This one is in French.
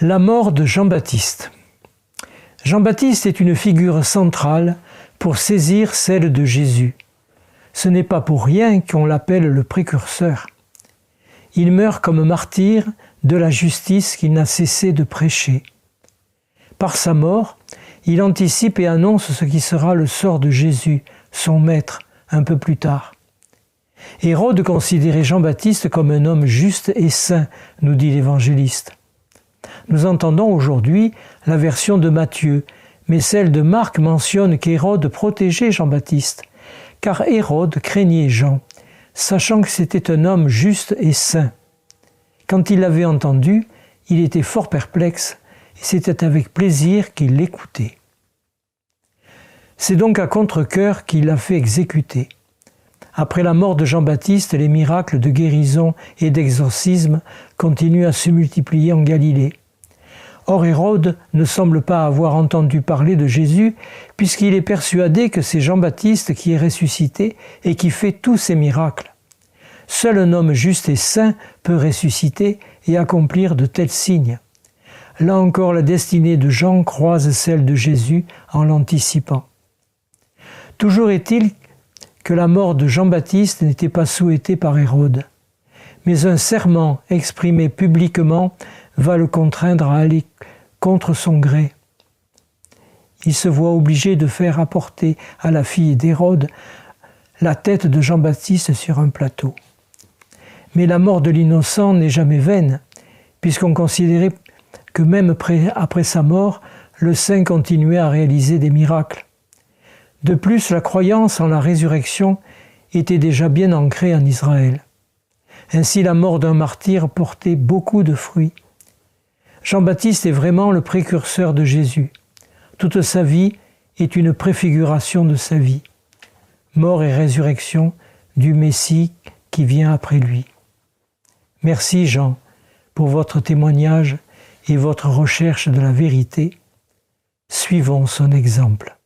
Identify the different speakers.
Speaker 1: La mort de Jean-Baptiste. Jean-Baptiste est une figure centrale pour saisir celle de Jésus. Ce n'est pas pour rien qu'on l'appelle le précurseur. Il meurt comme martyr de la justice qu'il n'a cessé de prêcher. Par sa mort, il anticipe et annonce ce qui sera le sort de Jésus, son maître, un peu plus tard. Hérode considérait Jean-Baptiste comme un homme juste et saint, nous dit l'évangéliste. Nous entendons aujourd'hui la version de Matthieu, mais celle de Marc mentionne qu'Hérode protégeait Jean-Baptiste, car Hérode craignait Jean, sachant que c'était un homme juste et saint. Quand il l'avait entendu, il était fort perplexe, et c'était avec plaisir qu'il l'écoutait. C'est donc à contre-cœur qu'il l'a fait exécuter. Après la mort de Jean-Baptiste, les miracles de guérison et d'exorcisme continuent à se multiplier en Galilée. Or Hérode ne semble pas avoir entendu parler de Jésus, puisqu'il est persuadé que c'est Jean-Baptiste qui est ressuscité et qui fait tous ces miracles. Seul un homme juste et saint peut ressusciter et accomplir de tels signes. Là encore, la destinée de Jean croise celle de Jésus en l'anticipant. Toujours est-il que la mort de Jean-Baptiste n'était pas souhaitée par Hérode, mais un serment exprimé publiquement va le contraindre à aller contre son gré. Il se voit obligé de faire apporter à la fille d'Hérode la tête de Jean-Baptiste sur un plateau. Mais la mort de l'innocent n'est jamais vaine, puisqu'on considérait que même après sa mort, le saint continuait à réaliser des miracles. De plus, la croyance en la résurrection était déjà bien ancrée en Israël. Ainsi, la mort d'un martyr portait beaucoup de fruits. Jean-Baptiste est vraiment le précurseur de Jésus. Toute sa vie est une préfiguration de sa vie. Mort et résurrection du Messie qui vient après lui. Merci Jean pour votre témoignage et votre recherche de la vérité. Suivons son exemple.